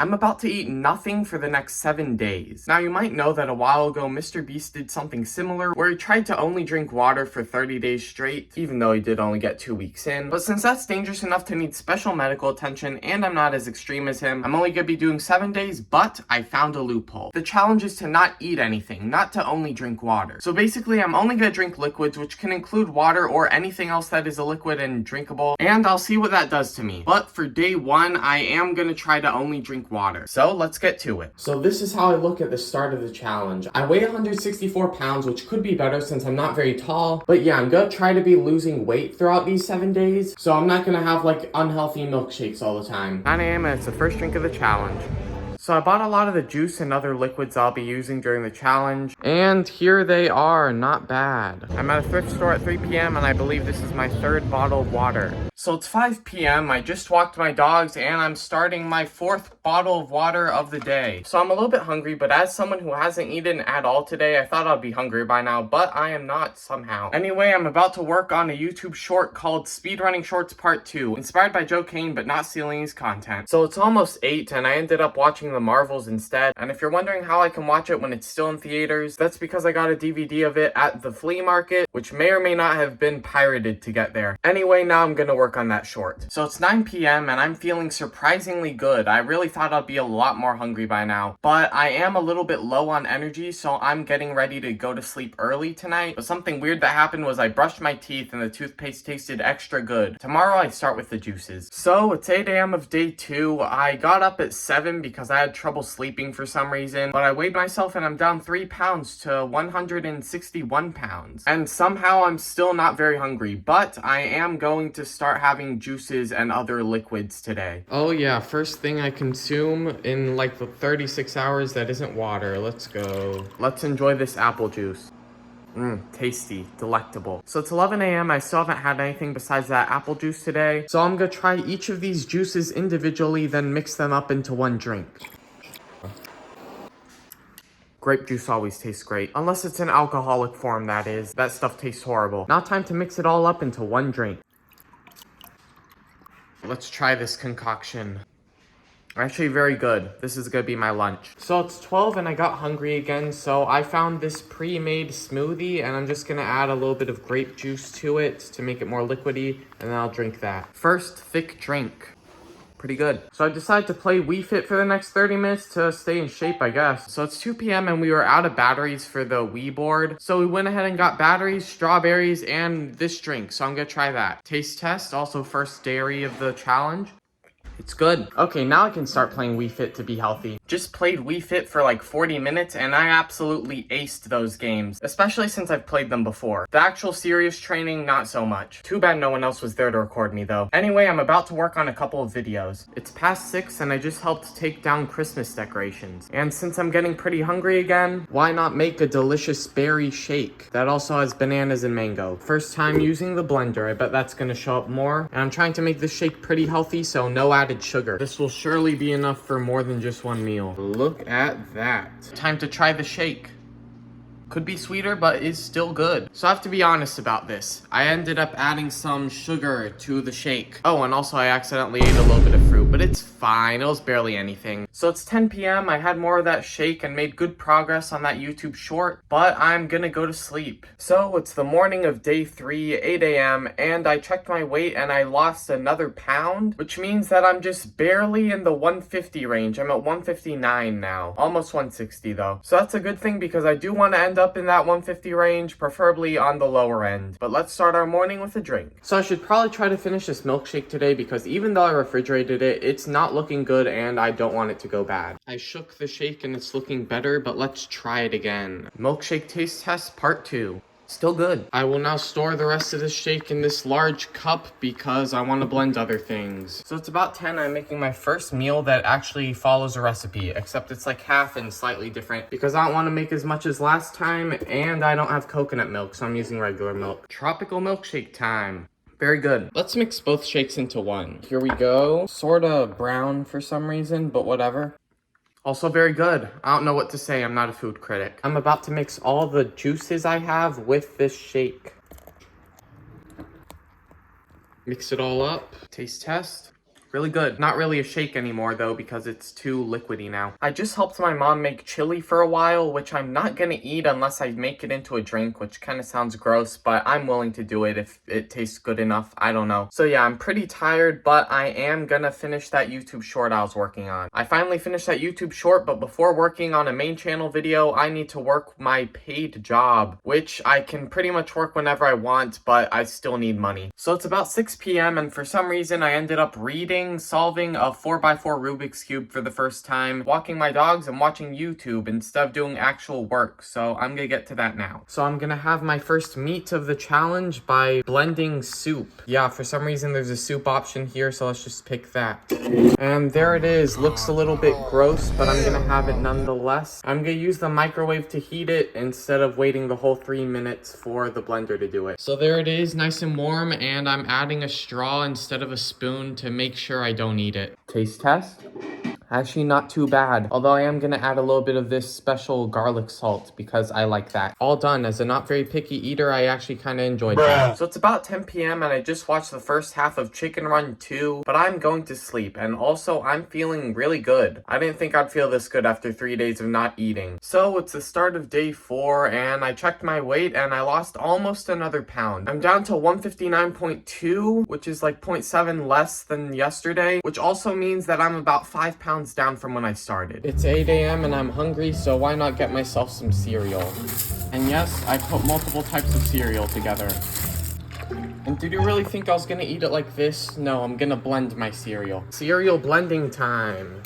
I'm about to eat nothing for the next 7 days. Now you might know that a while ago Mr. Beast did something similar where he tried to only drink water for 30 days straight, even though he did only get 2 weeks in. But since that's dangerous enough to need special medical attention and I'm not as extreme as him, I'm only gonna be doing 7 days, but I found a loophole. The challenge is to not eat anything, not to only drink water. So basically I'm only gonna drink liquids, which can include water or anything else that is a liquid and drinkable, and I'll see what that does to me. But for day 1, I am gonna try to only drink water. So let's get to it. So this is how I look at the start of the challenge. I weigh 164 pounds, which could be better since I'm not very tall. But yeah, I'm gonna try to be losing weight throughout these 7 days. So I'm not gonna have like unhealthy milkshakes all the time. 9 a.m. and it's the first drink of the challenge. So I bought a lot of the juice and other liquids I'll be using during the challenge. And here they are, not bad. I'm at a thrift store at 3 p.m. and I believe this is my 3rd bottle of water. So it's 5 p.m. I just walked my dogs and I'm starting my 4th bottle of water of the day. So I'm a little bit hungry, but as someone who hasn't eaten at all today, I thought I'd be hungry by now, but I am not somehow. Anyway, I'm about to work on a YouTube short called Speedrunning Shorts Part 2, inspired by Joe Kane, but not stealing his content. So it's almost 8 and I ended up watching the Marvels instead. And if you're wondering how I can watch it when it's still in theaters, that's because I got a DVD of it at the flea market, which may or may not have been pirated to get there. Anyway, now I'm gonna work on that short. So it's 9 p.m. and I'm feeling surprisingly good. I really thought I'd be a lot more hungry by now, but I am a little bit low on energy, so I'm getting ready to go to sleep early tonight. But something weird that happened was I brushed my teeth and the toothpaste tasted extra good. Tomorrow I start with the juices. So it's 8 a.m. of day 2. I got up at 7 because I had trouble sleeping for some reason, but I weighed myself and I'm down 3 pounds to 161 pounds. And somehow I'm still not very hungry, but I am going to start having juices and other liquids today. Oh yeah, first thing I consume in like the 36 hours that isn't water. Let's go. Let's enjoy this apple juice. Tasty, delectable. So it's 11 a.m. I still haven't had anything besides that apple juice today. So I'm gonna try each of these juices individually, then mix them up into one drink. Grape juice always tastes great. Unless it's in alcoholic form, that is. That stuff tastes horrible. Now time to mix it all up into one drink. Let's try this concoction. Actually, very good. This is gonna be my lunch. So it's 12 and I got hungry again, so I found this pre-made smoothie and I'm just gonna add a little bit of grape juice to it to make it more liquidy, and then I'll drink that. First, thick drink. Pretty good. So I decided to play Wii Fit for the next 30 minutes to stay in shape, I guess. So it's 2 p.m. and we were out of batteries for the Wii board. So we went ahead and got batteries, strawberries, and this drink. So I'm gonna try that. Taste test, also first dairy of the challenge. It's good. Okay, now I can start playing Wii Fit to be healthy. Just played Wii Fit for like 40 minutes and I absolutely aced those games, especially since I've played them before. The actual serious training, not so much. Too bad no one else was there to record me though. Anyway, I'm about to work on a couple of videos. It's past 6 and I just helped take down Christmas decorations. And since I'm getting pretty hungry again, why not make a delicious berry shake that also has bananas and mango? First time using the blender, I bet that's gonna show up more. And I'm trying to make this shake pretty healthy, so no added sugar. This will surely be enough for more than just one meal. Look at that. Time to try the shake. Could be sweeter, but is still good. So I have to be honest about this. I ended up adding some sugar to the shake. Oh, and also I accidentally ate a little bit of fruit, but it's fine. It was barely anything. So it's 10 p.m. I had more of that shake and made good progress on that YouTube short, but I'm gonna go to sleep. So it's the morning of day 3, 8 a.m., and I checked my weight and I lost another pound, which means that I'm just barely in the 150 range. I'm at 159 now. Almost 160 though. So that's a good thing because I do want to end up in that 150 range, preferably on the lower end. But let's start our morning with a drink. So I should probably try to finish this milkshake today because even though I refrigerated it, it's not looking good and I don't want it to go bad. I shook the shake and it's looking better, but let's try it again. Milkshake taste test part 2. Still good. I will now store the rest of this shake in this large cup because I want to blend other things. So it's about 10. I'm making my first meal that actually follows a recipe, except it's like half and slightly different because I don't want to make as much as last time and I don't have coconut milk, so I'm using regular milk. Tropical milkshake time. Very good. Let's mix both shakes into one. Here we go. Sorta brown for some reason, but whatever. Also very good. I don't know what to say. I'm not a food critic. I'm about to mix all the juices I have with this shake. Mix it all up. Taste test. Really good. Not really a shake anymore though because it's too liquidy now. I just helped my mom make chili for a while, which I'm not gonna eat unless I make it into a drink, which kind of sounds gross, but I'm willing to do it if it tastes good enough. I don't know. So yeah, I'm pretty tired, but I am gonna finish that YouTube short I was working on. I finally finished that YouTube short, but before working on a main channel video, I need to work my paid job, which I can pretty much work whenever I want, but I still need money. So it's about 6 p.m. and for some reason I ended up solving a 4x4 Rubik's Cube for the first time, walking my dogs and watching YouTube instead of doing actual work. So I'm gonna get to that now. So I'm gonna have my first meat of the challenge by blending soup. Yeah, for some reason there's a soup option here, so let's just pick that. And there it is. Looks a little bit gross, but I'm gonna have it nonetheless. I'm gonna use the microwave to heat it instead of waiting the whole 3 minutes for the blender to do it. So there it is, nice and warm, and I'm adding a straw instead of a spoon to make sure I don't eat it. Taste test. Actually not too bad, although I am gonna add a little bit of this special garlic salt because I like that. All done. As a not very picky eater, I actually kind of enjoyed that. So it's about 10 p.m. and I just watched the first half of Chicken Run 2, but I'm going to sleep, and also I'm feeling really good. I didn't think I'd feel this good after 3 days of not eating. So it's the start of day 4 and I checked my weight and I lost almost another pound. I'm down to 159.2, which is like 0.7 less than yesterday, which also means that I'm about 5 pounds down from when I started. It's 8 a.m. and I'm hungry, so why not get myself some cereal? And yes, I put multiple types of cereal together. And did you really think I was gonna eat it like this? No, I'm gonna blend my cereal. Cereal blending time.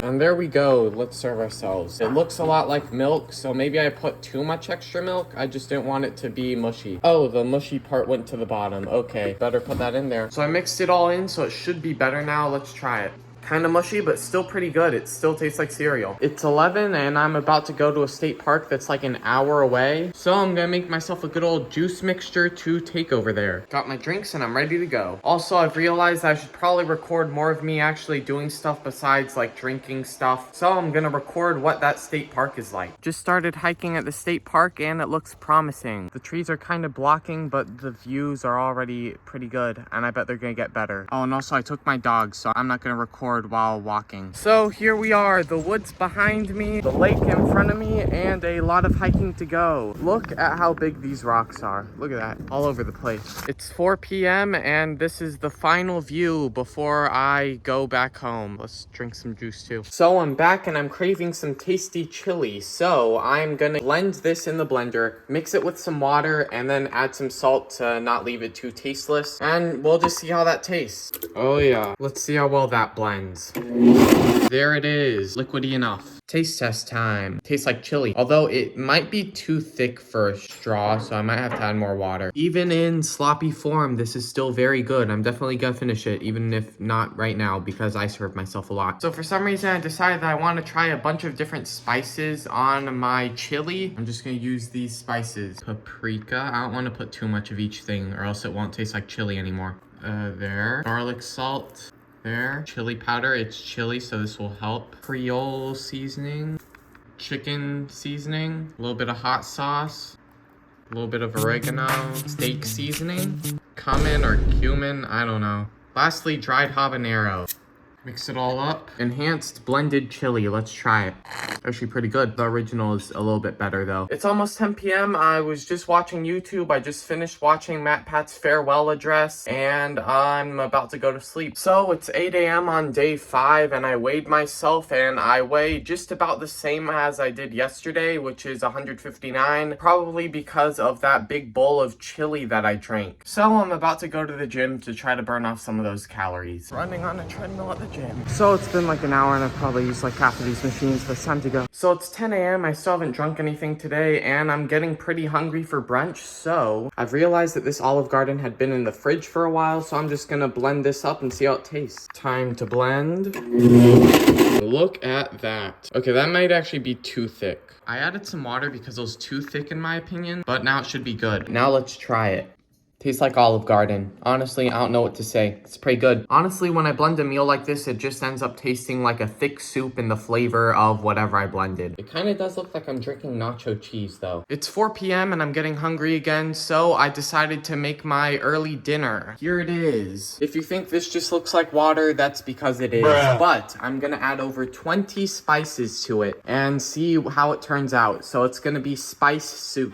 And there we go, let's serve ourselves. It looks a lot like milk, so maybe I put too much extra milk. I just didn't want it to be mushy. Oh, the mushy part went to the bottom. Okay, better put that in there. So I mixed it all in, so it should be better now. Let's try it. Kind of mushy, but still pretty good. It still tastes like cereal. It's 11 and I'm about to go to a state park that's like an hour away. So I'm gonna make myself a good old juice mixture to take over there. Got my drinks and I'm ready to go. Also, I've realized I should probably record more of me actually doing stuff besides like drinking stuff. So I'm gonna record what that state park is like. Just started hiking at the state park and it looks promising. The trees are kind of blocking, but the views are already pretty good and I bet they're gonna get better. Oh, and also I took my dog, so I'm not gonna record while walking. So here we are, the woods behind me, the lake in front of me, and a lot of hiking to go. Look at how big these rocks are. Look at that, all over the place. It's 4 p.m. and this is the final view before I go back home. Let's drink some juice too. So I'm back and I'm craving some tasty chili. So I'm gonna blend this in the blender, mix it with some water, and then add some salt to not leave it too tasteless. And we'll just see how that tastes. Oh yeah, let's see how well that blends. There it is, liquidy enough. Taste test time. Tastes like chili, although it might be too thick for a straw, so I might have to add more water. Even in sloppy form, this is still very good. I'm definitely gonna finish it, even if not right now, because I served myself a lot. So for some reason, I decided that I want to try a bunch of different spices on my chili. I'm just gonna use these spices. Paprika. I don't want to put too much of each thing, or else it won't taste like chili anymore. There. Garlic salt. There. Chili powder, it's chili, so this will help. Creole seasoning, chicken seasoning, a little bit of hot sauce, a little bit of oregano, steak seasoning, cumin or cumin, I don't know. Lastly, dried habanero. Mix it all up. Enhanced blended chili. Let's try it. Actually pretty good. The original is a little bit better though. It's almost 10 p.m. I was just watching YouTube. I just finished watching MatPat's farewell address and I'm about to go to sleep. So it's 8 a.m. on day 5 and I weighed myself and I weigh just about the same as I did yesterday, which is 159, probably because of that big bowl of chili that I drank. So I'm about to go to the gym to try to burn off some of those calories. Running on a treadmill at the gym. So it's been like an hour and I've probably used like half of these machines, but it's time to go. So it's 10 a.m. I still haven't drunk anything today and I'm getting pretty hungry for brunch. So I've realized that this Olive Garden had been in the fridge for a while, so I'm just gonna blend this up and see how it tastes. Time to blend. Look at that. Okay, that might actually be too thick. I added some water because it was too thick in my opinion, but now it should be good. Now let's try it. Tastes like Olive Garden. Honestly, I don't know what to say. It's pretty good. Honestly, when I blend a meal like this, it just ends up tasting like a thick soup in the flavor of whatever I blended. It kind of does look like I'm drinking nacho cheese, though. It's 4 p.m. and I'm getting hungry again, so I decided to make my early dinner. Here it is. If you think this just looks like water, that's because it is. Bruh. But I'm gonna add over 20 spices to it and see how it turns out. So it's gonna be spice soup.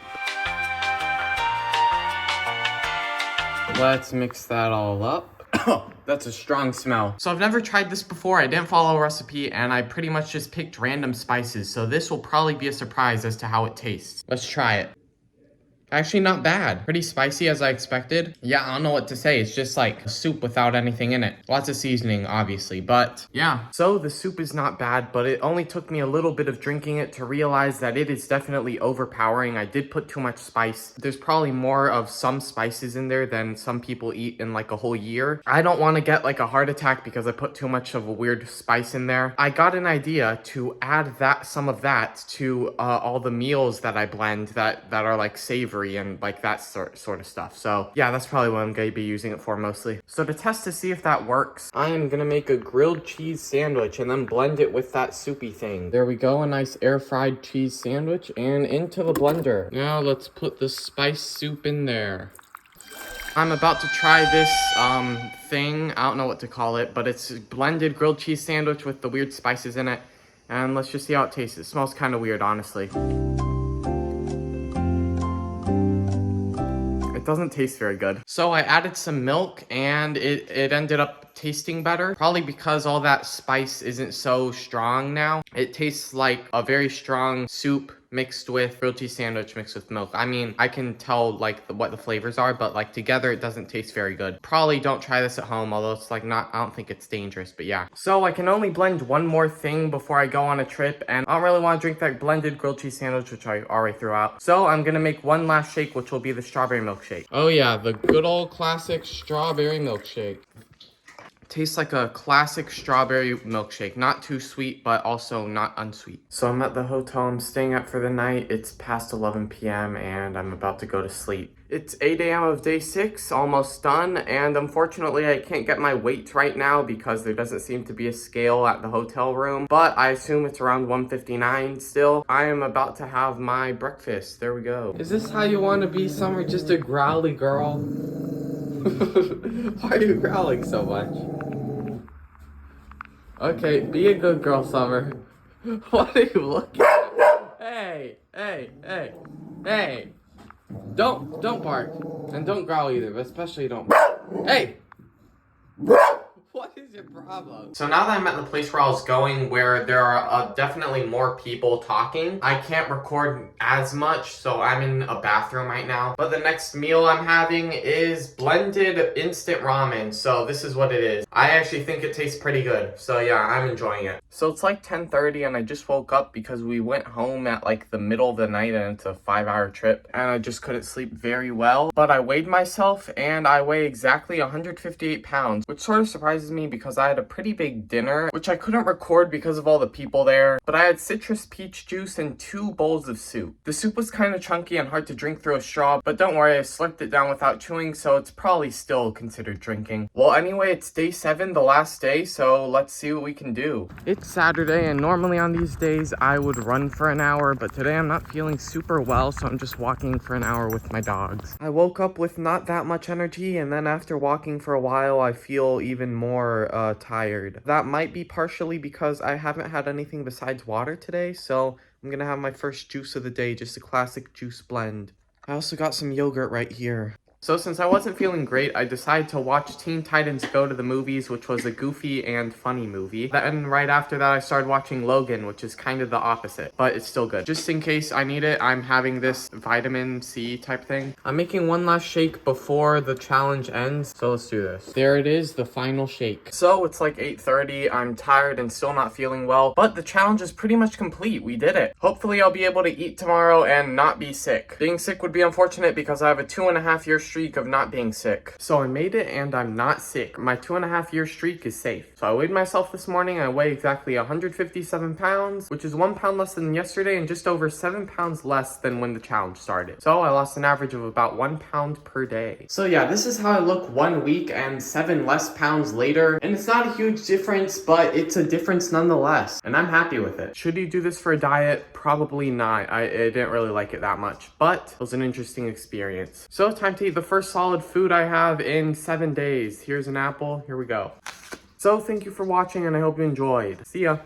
Let's mix that all up. That's a strong smell. So I've never tried this before. I didn't follow a recipe and I pretty much just picked random spices. So this will probably be a surprise as to how it tastes. Let's try it. Actually, not bad. Pretty spicy as I expected. Yeah, I don't know what to say. It's just like a soup without anything in it. Lots of seasoning, obviously, but yeah. So the soup is not bad, but it only took me a little bit of drinking it to realize that it is definitely overpowering. I did put too much spice. There's probably more of some spices in there than some people eat in like a whole year. I don't want to get like a heart attack because I put too much of a weird spice in there. I got an idea to add some of that to all the meals that I blend that are like savory and like that sort of stuff. So yeah, that's probably what I'm going to be using it for mostly. So to test to see if that works, I am going to make a grilled cheese sandwich and then blend it with that soupy thing. There we go, a nice air fried cheese sandwich and into the blender. Now let's put the spice soup in there. I'm about to try this thing. I don't know what to call it, but it's a blended grilled cheese sandwich with the weird spices in it. And let's just see how it tastes. It smells kind of weird, honestly. It doesn't taste very good. So I added some milk and it ended up tasting better. Probably because all that spice isn't so strong now. It tastes like a very strong soup mixed with grilled cheese sandwich mixed with milk. I mean, I can tell like what the flavors are, but like together it doesn't taste very good. Probably don't try this at home, although it's like I don't think it's dangerous, but yeah. So I can only blend one more thing before I go on a trip, and I don't really want to drink that blended grilled cheese sandwich, which I already threw out. So I'm gonna make one last shake, which will be the strawberry milkshake. Oh yeah, the good old classic strawberry milkshake. Tastes like a classic strawberry milkshake. Not too sweet, but also not unsweet. So I'm at the hotel I'm staying at for the night. It's past 11 p.m. and I'm about to go to sleep. It's 8 a.m. of day 6, almost done, and unfortunately I can't get my weight right now because there doesn't seem to be a scale at the hotel room, but I assume it's around 159 still. I am about to have my breakfast. There we go. Is this how you want to be, Summer? Just a growly girl? Why are you growling so much? Okay, be a good girl, Summer. What are you looking at? Hey, hey, hey, hey. Don't bark. And don't growl either, but especially don't bark. Hey! What is your problem? So now that I'm at the place where I was going, where there are definitely more people talking, I can't record as much, so I'm in a bathroom right now. But the next meal I'm having is blended instant ramen, so this is what it is. I actually think it tastes pretty good, so yeah, I'm enjoying it. So it's like 10:30 and I just woke up because we went home at like the middle of the night and it's a 5-hour trip and I just couldn't sleep very well. But I weighed myself and I weigh exactly 158 pounds, which sort of surprises me because I had a pretty big dinner, which I couldn't record because of all the people there, but I had citrus peach juice and 2 bowls of soup. The soup was kind of chunky and hard to drink through a straw, but don't worry, I slurped it down without chewing, so it's probably still considered drinking. Well, anyway, it's day 7, the last day, so let's see what we can do. It's Saturday, and normally on these days I would run for an hour, but today I'm not feeling super well, so I'm just walking for an hour with my dogs. I woke up with not that much energy, and then after walking for a while, I feel even more tired. That might be partially because I haven't had anything besides water today, so I'm gonna have my first juice of the day, just a classic juice blend. I also got some yogurt right here. So since I wasn't feeling great, I decided to watch Teen Titans Go to the Movies, which was a goofy and funny movie. Then right after that, I started watching Logan, which is kind of the opposite, but it's still good. Just in case I need it, I'm having this vitamin C type thing. I'm making one last shake before the challenge ends, so let's do this. There it is, the final shake. So it's like 8:30, I'm tired and still not feeling well, but the challenge is pretty much complete. We did it. Hopefully I'll be able to eat tomorrow and not be sick. Being sick would be unfortunate because I have a 2.5-year streak of not being sick. So I made it and I'm not sick. My 2.5-year streak is safe. So I weighed myself this morning. I weigh exactly 157 pounds, which is 1 pound less than yesterday and just over 7 pounds less than when the challenge started. So I lost an average of about 1 pound per day. So yeah, this is how I look 1 week and 7 less pounds later. And it's not a huge difference, but it's a difference nonetheless. And I'm happy with it. Should you do this for a diet? Probably not. I didn't really like it that much, but it was an interesting experience. So time to eat the first solid food I have in 7 days. Here's an apple. Here we go. So thank you for watching and I hope you enjoyed. See ya.